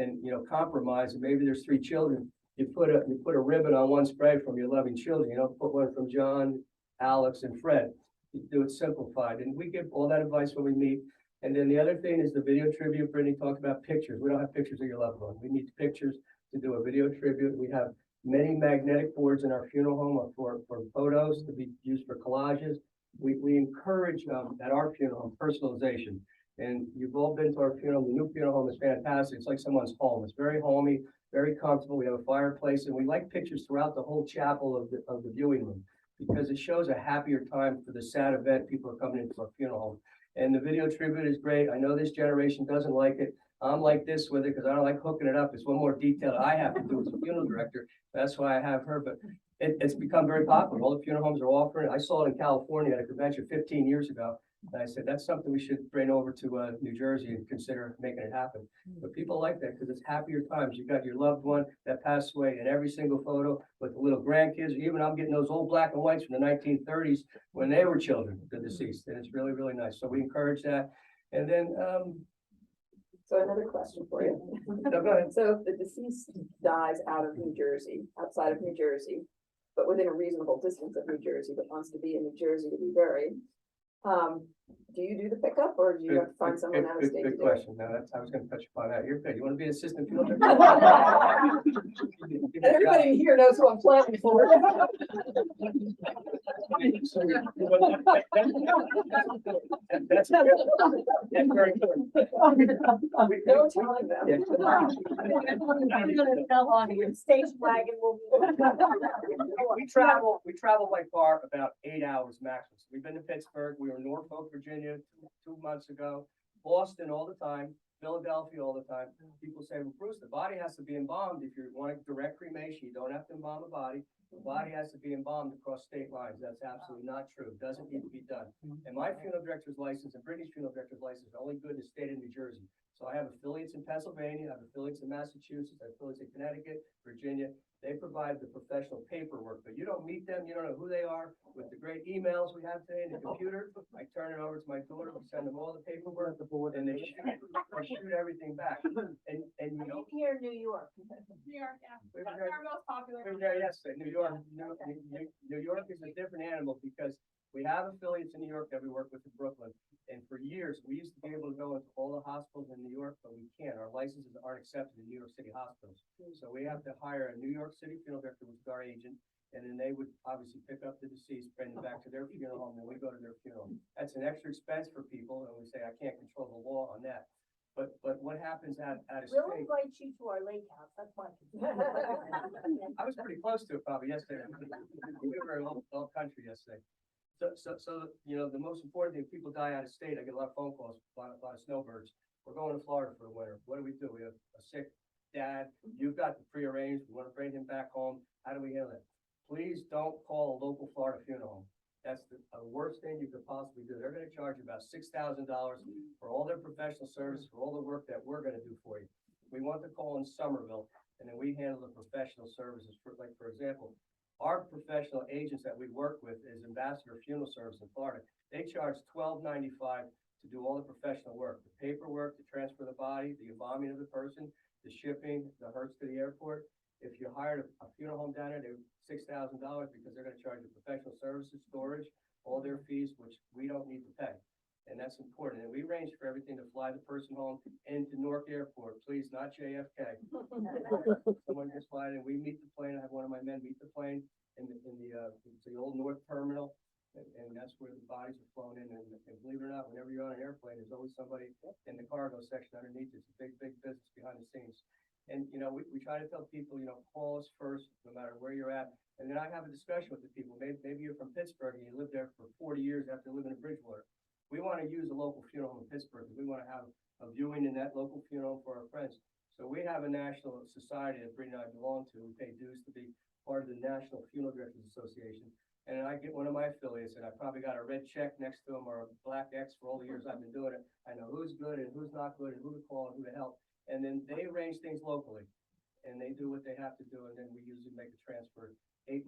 compromise. And maybe there's 3 children. You put a ribbon on one spray from your loving children. You don't put one from John, Alex, and Fred. You do it simplified. And we give all that advice when we meet. And then the other thing is the video tribute. Brittany talked about pictures. We don't have pictures of your loved one. We need pictures to do a video tribute. We have many magnetic boards in our funeral home for photos to be used for collages. We encourage at our funeral home personalization. And you've all been to our funeral. The new funeral home is fantastic. It's like someone's home. It's very homey, very comfortable. We have a fireplace, and we like pictures throughout the whole chapel of the viewing room because it shows a happier time for the sad event people are coming into our funeral home. And the video tribute is great. I know this generation doesn't like it. I'm like this with it because I don't like hooking it up. It's one more detail that I have to do as a funeral director. That's why I have her, but it's become very popular. All the funeral homes are offering it. I saw it in California at a convention 15 years ago. And I said, that's something we should bring over to New Jersey and consider making it happen. But people like that because it's happier times. You've got your loved one that passed away in every single photo with the little grandkids. Even I'm getting those old black and whites from the 1930s when they were children, the deceased. And it's really, really nice. So we encourage that. And then, So another question for you. no, go ahead. So if the deceased dies out of New Jersey, outside of New Jersey, but within a reasonable distance of New Jersey, but wants to be in New Jersey to be buried, do you do the pickup or do you have to find someone out of state to Good do it? question. Now, I was gonna touch upon that. You're good. You want to be an assistant field director? Everybody here knows who I'm planning for. That's very good. No telling them. I'm gonna sell on your station wagon will We travel by car about 8 hours maximum. So we've been to Pittsburgh, we were in Norfolk, Virginia 2 months ago, Boston all the time, Philadelphia all the time. People say, well, Bruce, the body has to be embalmed. If you want a direct cremation, you don't have to embalm the body. The body has to be embalmed across state lines. That's absolutely not true. It doesn't need to be done. And my funeral director's license and Brittany's funeral director's license are only good in the state of New Jersey. So I have affiliates in Pennsylvania, I have affiliates in Massachusetts, I have affiliates in Connecticut, Virginia. They provide the professional paperwork, but you don't meet them, you don't know who they are. With the great emails we have today in the computer, I turn it over to my daughter, we send them all the paperwork, and they shoot everything back. And you know, Here in New York. New York, yeah, we that's were our most popular. we were there yesterday. New York is a different animal because we have affiliates in New York that we work with in Brooklyn. And for years, we used to be able to go into all the hospitals in New York, but we can't. Our licenses aren't accepted in New York City hospitals. So we have to hire a New York City funeral director, which is our agent, and then they would obviously pick up the deceased, bring them back to their funeral home, and we go to their funeral. That's an extra expense for people, and we say, I can't control the law on that. But what happens out of We'll state? invite you to our lake house, that's my. I was pretty close to it probably yesterday. We were in all country yesterday. So, you know, the most important thing, people die out of state. I get a lot of phone calls, a lot of snowbirds. We're going to Florida for the winter. What do? We have a sick dad. You've got the prearranged. We want to bring him back home. How do we handle it? Please don't call a local Florida funeral home. That's the worst thing you could possibly do. They're going to charge you about $6,000 for all their professional service, for all the work that we're going to do for you. We want to call in Somerville, and then we handle the professional services. For example, our professional agents that we work with is Ambassador Funeral Service in Florida. They charge $12.95 to do all the professional work, the paperwork, to transfer the body, the embalming of the person, the shipping, the hearse to the airport. If you hired a funeral home down there, they would $6,000 because they're going to charge you professional services, storage, all their fees, which we don't need to pay. And that's important. And we arrange for everything to fly the person home into Newark Airport, please, not JFK. Someone just fly in, we meet the plane. I have one of my men meet the plane in the old North Terminal. And that's where the bodies are flown in. And believe it or not, whenever you're on an airplane, there's always somebody in the cargo section underneath. It's a big, big business behind the scenes. And, you know, we try to tell people, you know, call us first, no matter where you're at. And then I have a discussion with the people. Maybe you're from Pittsburgh and you lived there for 40 years after living in Bridgewater. We want to use a local funeral home in Pittsburgh because we want to have a viewing in that local funeral for our friends. So we have a national society that Brittany and I belong to. We pay dues to be part of the National Funeral Directors Association. And I get one of my affiliates, and I probably got a red check next to him or a black X for all the years I've been doing it. I know who's good and who's not good and who to call and who to help. And then they arrange things locally, and they do what they have to do. And then we usually make a transfer 8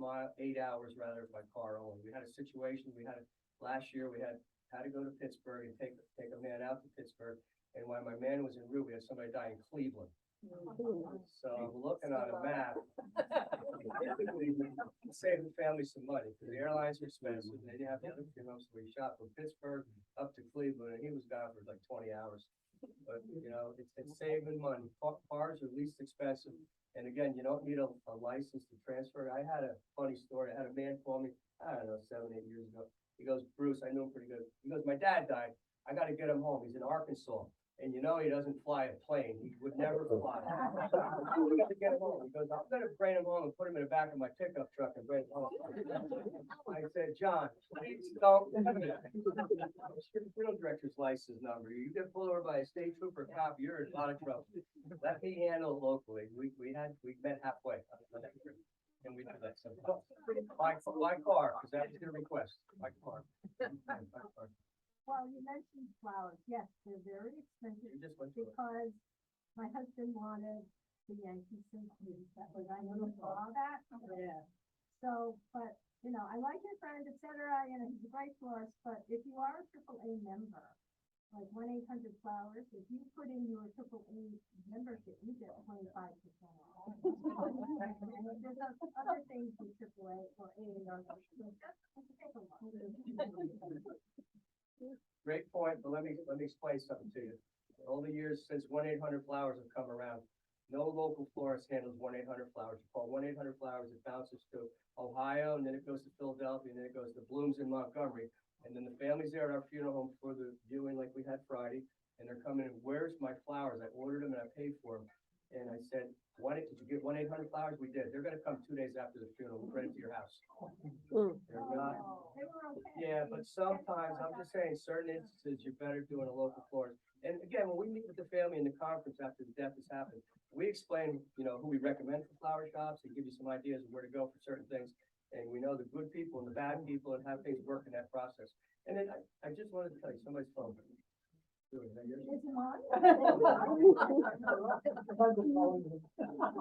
hours rather by car only. We had a situation. Last year. We had to go to Pittsburgh and take a man out to Pittsburgh. And while my man was en route, we had somebody die in Cleveland. So I'm looking on a map. Save the family some money because the airlines are expensive. They didn't have the other funerals, so we shot from Pittsburgh up to Cleveland, and he was gone for like 20 hours. But you know, it's saving money. Cars are least expensive, and again, you don't need a license to transfer. I had a funny story. I had a man call me, I don't know, 7, 8 years ago. He goes, Bruce, I know him pretty good. He goes, my dad died. I got to get him home. He's in Arkansas. And you know he doesn't fly a plane. He would never fly. We gotta get him home. He goes, I'm gonna bring him home and put him in the back of my pickup truck and bring him home. I said, John, please don't. do that. Your field director's license number. You get pulled over by a state trooper cop, you're in a lot of trouble. Let me handle it locally. We met halfway. And we do that sometimes. My car, because that was your request. My car. Well, you mentioned flowers. Yes, they're very expensive You just went through it. because my husband wanted the Yankee symphony. That was, I never saw that. Yeah. So, but, you know, I like your friend, et cetera, you know, he's a great florist, but if you are a AAA member, like 1-800-Flowers, if you put in your AAA membership, you get 25% off. And if there's other things with AAA or A or take a look. Great point, but let me explain something to you. All the years since 1-800-Flowers have come around, no local florist handles 1-800-Flowers. You call 1-800-Flowers, it bounces to Ohio, and then it goes to Philadelphia, and then it goes to Blooms in Montgomery. And then the families there at our funeral home for the viewing like we had Friday, and they're coming in, where's my flowers? I ordered them and I paid for them. And I said, did you get 1-800-Flowers? We did. They're gonna come 2 days after the funeral, we'll bring it to your house. They're not, They were okay. yeah, but sometimes, I'm just saying, certain instances, you're better doing a local florist. And again, when we meet with the family in the conference after the death has happened, we explain, you know, who we recommend for flower shops and give you some ideas of where to go for certain things. And we know the good people and the bad people and how things work in that process. And then I just wanted to tell you, somebody's phone. Is that yours? It's mine.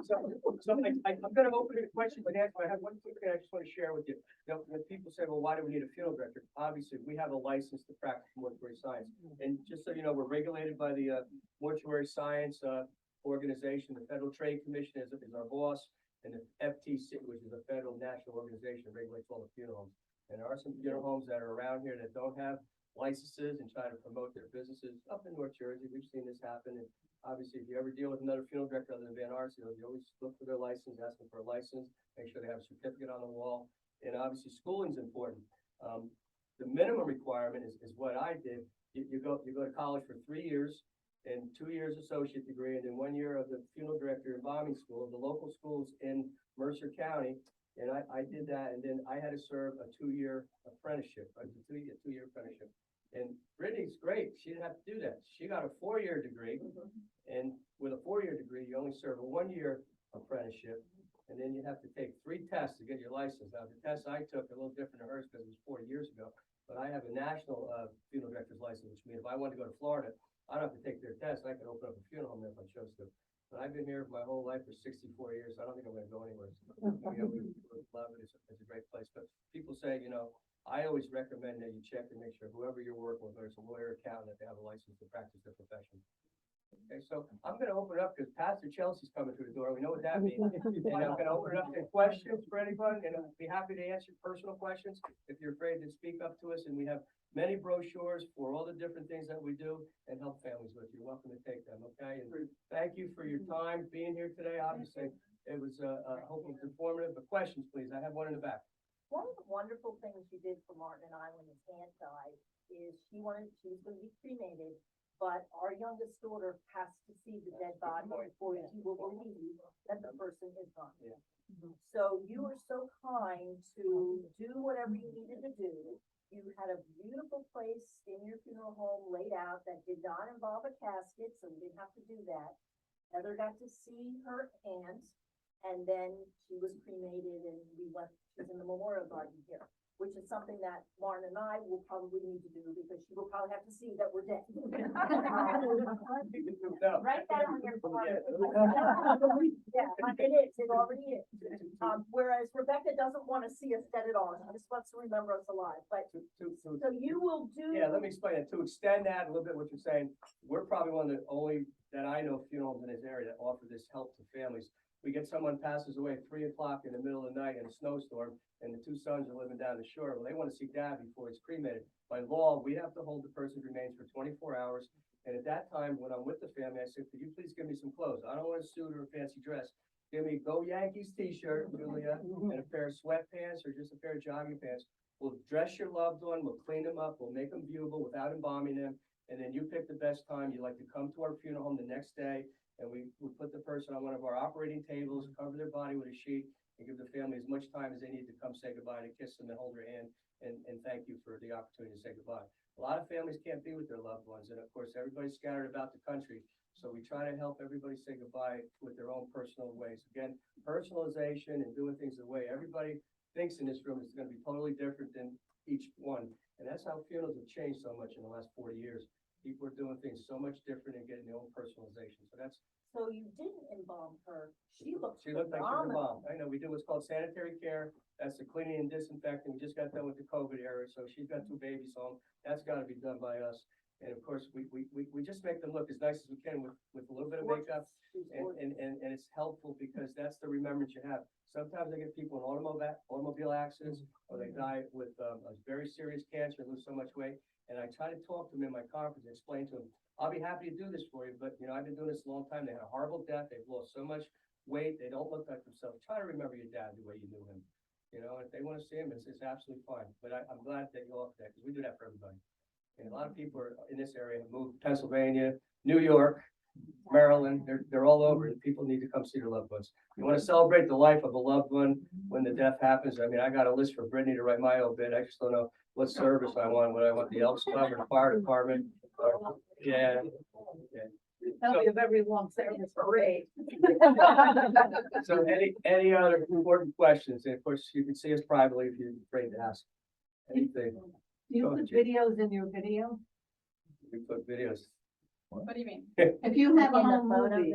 So I'm gonna open it to questions and answers, but I have one quick thing I just want to share with you. You know, when people say, well, why do we need a funeral director? Obviously, we have a license to practice mortuary science. And just so you know, we're regulated by the mortuary science organization. The Federal Trade Commission is our boss, and the FTC, which is a federal national organization, regulates all the funeral homes. And there are some funeral homes that are around here that don't have licenses and try to promote their businesses up in North Jersey. We've seen this happen. And obviously, if you ever deal with another funeral director other than Van Arsdale, you always look for their license, ask them for a license, make sure they have a certificate on the wall. And obviously, schooling's important. The minimum requirement is what I did. You go to college for 3 years and 2 years associate degree, and then 1 year of the funeral director embalming school. The local schools in Mercer County. And I did that, and then I had to serve a 2-year apprenticeship, a two-year apprenticeship. And Brittany's great, she didn't have to do that. She got a 4-year degree, and with a 4-year degree, you only serve a 1-year apprenticeship, and then you have to take 3 tests to get your license. Now, the test I took are a little different than hers because it was 40 years ago, but I have a national funeral director's license, which means if I wanted to go to Florida, I don't have to take their test, I can open up a funeral home if I chose to. But I've been here my whole life for 64 years. I don't think I'm gonna go anywhere. You know, we love it. It's a great place. But people say, you know, I always recommend that you check and make sure whoever you're working with, whether it's a lawyer or accountant, that they have a license to practice their profession. Okay, so I'm gonna open it up because Pastor Chelsea's coming through the door. We know what that means. And I'm gonna open it up to questions for anybody, and I'll be happy to answer personal questions if you're afraid to speak up to us. And we have many brochures for all the different things that we do and help families with. You're welcome to take them, okay? And thank you for your time being here today. Obviously, it was, hope it was informative, but questions, please. I have one in the back. One of the wonderful things you did for Martin and I when his aunt died is she was gonna be cremated, but our youngest daughter has to see the dead body before she will believe that the person is gone. Yeah. So you were so kind to do whatever you needed to do. You had a beautiful place in your funeral home laid out that did not involve a casket, so you didn't have to do that. Heather got to see her aunt, and then she was cremated, and she's in the memorial garden here, which is something that Martin and I will probably need to do because she will probably have to see that we're dead. Write that on your form. Yeah, it is, it already is. Whereas Rebecca doesn't want to see us dead at all, she just wants to remember us alive, but, so you will do. Yeah, let me explain it. To extend that a little bit, what you're saying, we're probably one of the only, that I know, funeral homes in this area that offer this help to families. We get someone passes away at 3 o'clock in the middle of the night in a snowstorm, and the 2 sons are living down the shore. Well, they want to see dad before he's cremated. By law, we have to hold the person's remains for 24 hours. And at that time, when I'm with the family, I said, could you please give me some clothes? I don't want a suit or a fancy dress. Give me Go Yankees t-shirt, Julia, and a pair of sweatpants or just a pair of jogging pants. We'll dress your loved one, we'll clean them up, we'll make them viewable without embalming them, and then you pick the best time, you like to come to our funeral home the next day, and we put the person on one of our operating tables, cover their body with a sheet, and give the family as much time as they need to come say goodbye, to kiss them and hold their hand, and thank you for the opportunity to say goodbye. A lot of families can't be with their loved ones, and of course, everybody's scattered about the country, so we try to help everybody say goodbye with their own personal ways. Again, personalization and doing things the way everybody thinks in this room is gonna be totally different than each one. And that's how funerals have changed so much in the last 40 years. People are doing things so much different and getting their own personalization. So that's, So you didn't embalm her, she looked she looked like she was phenomenal. involved. I know, we do what's called sanitary care. That's the cleaning and disinfecting. We just got done with the COVID era, so she's got 2 babies home. That's gotta be done by us. And of course, we just make them look as nice as we can with a little bit of makeup. She's And, gorgeous. and it's helpful because that's the remembrance you have. Sometimes I get people in automobile accidents, or they die with a very serious cancer, lose so much weight. And I try to talk to them in my conference, and explain to them, I'll be happy to do this for you, but you know, I've been doing this a long time. They had a horrible death. They've lost so much weight. They don't look like themselves. Try to remember your dad the way you knew him. You know, if they want to see him, it's absolutely fine. But I'm glad that you offer that, because we do that for everybody. And a lot of people are in this area have moved to Pennsylvania, New York, Maryland, they're all over, and people need to come see their loved ones. You want to celebrate the life of a loved one when the death happens. I mean, I got a list for Brittany to write my obit. I just don't know what service I want, whether I want the Elks Club or the fire department. Or, yeah. That'll be a very long service. Great. So any other important questions? And of course, you can see us privately if you're afraid to ask anything. Do you Go ahead, put videos in your video? We put videos. What do you mean? If you have a In the home photo movie,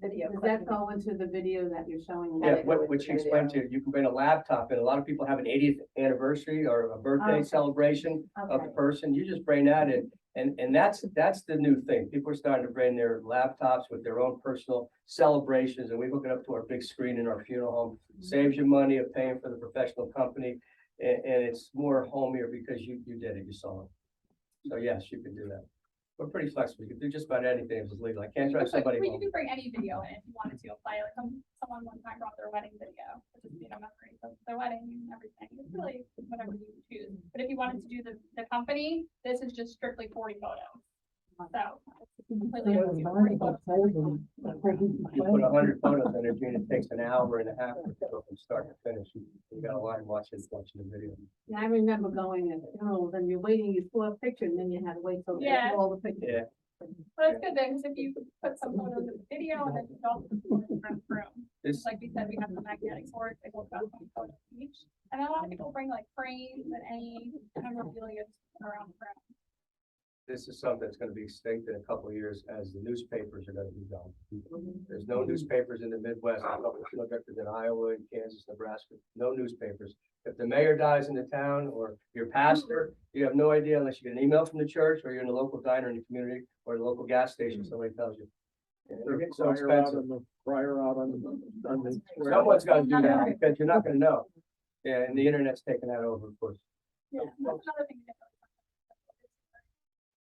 Video. does that go into the video that you're showing? Yeah, they go with what the she explained to you, you can bring a laptop, and a lot of people have an 80th anniversary or a birthday Okay. celebration of Okay. the person. You just bring that in, and that's the new thing. People are starting to bring their laptops with their own personal celebrations, and we hook it up to our big screen in our funeral home. Saves you money of paying for the professional company, and it's more homier because you did it, you saw it. So yes, you can do that. We're pretty flexible. You can do just about anything if it's legal. I can't drive somebody You home. could bring any video in if you wanted to apply, like someone one time brought their wedding video, which is, you know, memories of their wedding and everything. It's really whatever you choose. But if you wanted to do the company, this is just strictly 40 photos. So. it's completely up to you. 40 photos. You put 100 photos in it, and it takes an hour and a half to go from start to finish. You got a line watching the video. Yeah, I remember going at funerals and you're waiting, you saw a picture and then you had to wait till Yeah. all the pictures. Yeah, But it's good then, because if you put some photos in the video and then you don't put them in the room. this, Like we said, we have the magnetic swords, they hold about 20 photos each. And a lot of people bring like frames and any memorabilia around the room. this is something that's gonna be extinct in a couple of years as the newspapers are gonna be gone. There's no newspapers in the Midwest, no records in Iowa, Kansas, Nebraska, no newspapers. If the mayor dies in the town or your pastor, you have no idea unless you get an email from the church or you're in a local diner in the community or the local gas station, somebody tells you. And they're getting so expensive. Prior out on the. Someone's gotta do that because you're not gonna know. Yeah, and the internet's taking that over, of course. Yeah, that's another thing.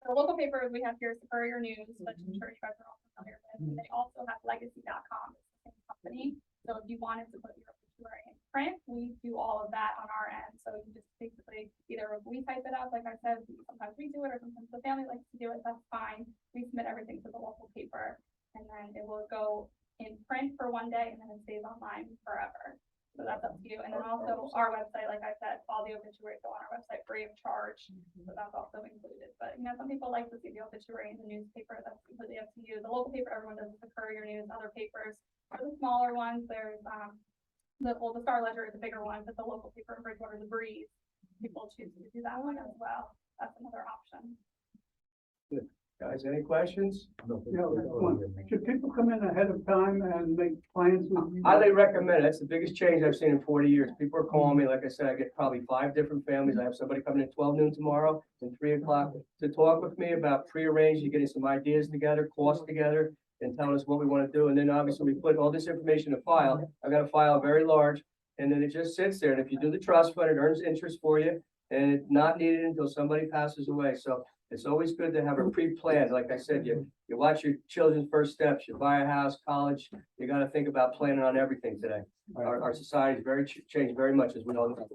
The local papers we have here is the Courier News, which I'm sure you guys are all familiar with. They also have legacy.com, it's the same company. So if you wanted to put your obituary in print, we do all of that on our end. So you just basically either we type it up, like I said, sometimes we do it, or sometimes the family likes to do it, that's fine. We submit everything to the local paper, and then it will go in print for one day, and then it stays online forever. So that's up to you. And then also our website, like I said, all the obituaries go on our website free of charge. So that's also included. But you know, some people like to see the obituary in the newspaper. That's completely up to you. The local paper, everyone does the Courier News, other papers. For the smaller ones, there's the Star Ledger is a bigger one, but the local paper in Bridgewater, the Breeze, people choose to do that one as well. That's another option. Guys, any questions? Should people come in ahead of time and make plans? Highly recommend it. That's the biggest change I've seen in 40 years. People are calling me, like I said, I get probably 5 different families. I have somebody coming in 12 noon tomorrow and 3 o'clock to talk with me about prearranging, getting some ideas together, costs together, and telling us what we want to do. And then obviously we put all this information in a file. I've got a file very large, and then it just sits there. And if you do the trust fund, it earns interest for you, and it's not needed until somebody passes away. So it's always good to have a pre-planned. Like I said, you watch your children's first steps, you buy a house, college, you got to think about planning on everything today. Our society's changed very much, as we all know.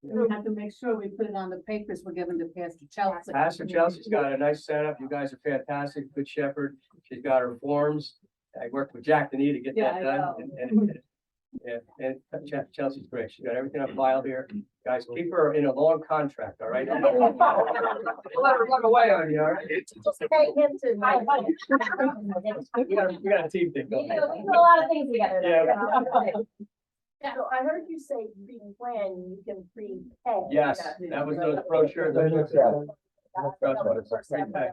We have to make sure we put it on the papers we're giving to Pastor Chelsea. Pastor Chelsea's got a nice setup. You guys are fantastic, good shepherd. She's got her forms. I worked with Jack Denny to get Yeah, that I done. know. Yeah, and Chelsea's great. She's got everything on file here. Guys, keep her in a long contract, all right? Don't let her run away on you, all right? Just pay him to. We got a team thing We going. do a lot of things together. Yeah. So I heard you say pre-plan, you can prepay. Yes, that was those brochures. Trust me, it's a prepay.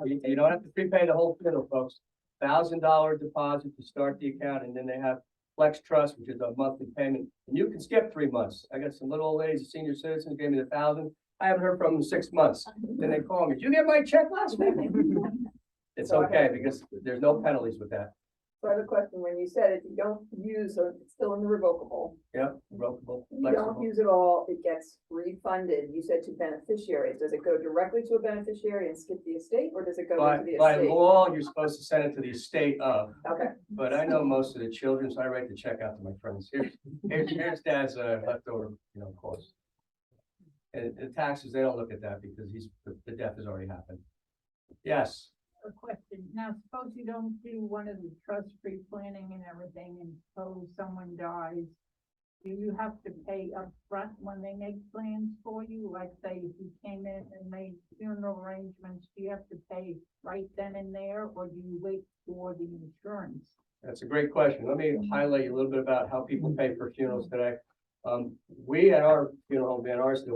You don't have to prepay the whole fiddle, folks. $1,000 deposit to start the account, and then they have Flex Trust, which is a monthly payment, and you can skip 3 months. I got some little old ladies, senior citizens, gave me the 1,000. I haven't heard from them in 6 months. Then they call me, did you get my check last week? It's okay, because there's no penalties with that. So I have a question, when you said if you don't use, so it's still in the revocable, Yep, revocable, you don't flexible. use it all, it gets refunded, you said to beneficiaries, does it go directly to a beneficiary and skip the estate, or does it go By, into the by estate? law, you're supposed to send it to the estate of, Okay, but I know most of the children, so I write the check out to my friends. Here's dad's leftover, cost. And the taxes, they don't look at that because the death has already happened. Yes, A question. Now, suppose you don't do one of the trust pre-planning and everything, and suppose someone dies. Do you have to pay up front when they make plans for you? Like say, if you came in and made funeral arrangements, do you have to pay right then and there, or do you wait for the insurance? that's a great question. Let me highlight a little bit about how people pay for funerals today. We at our funeral home in Arsdale,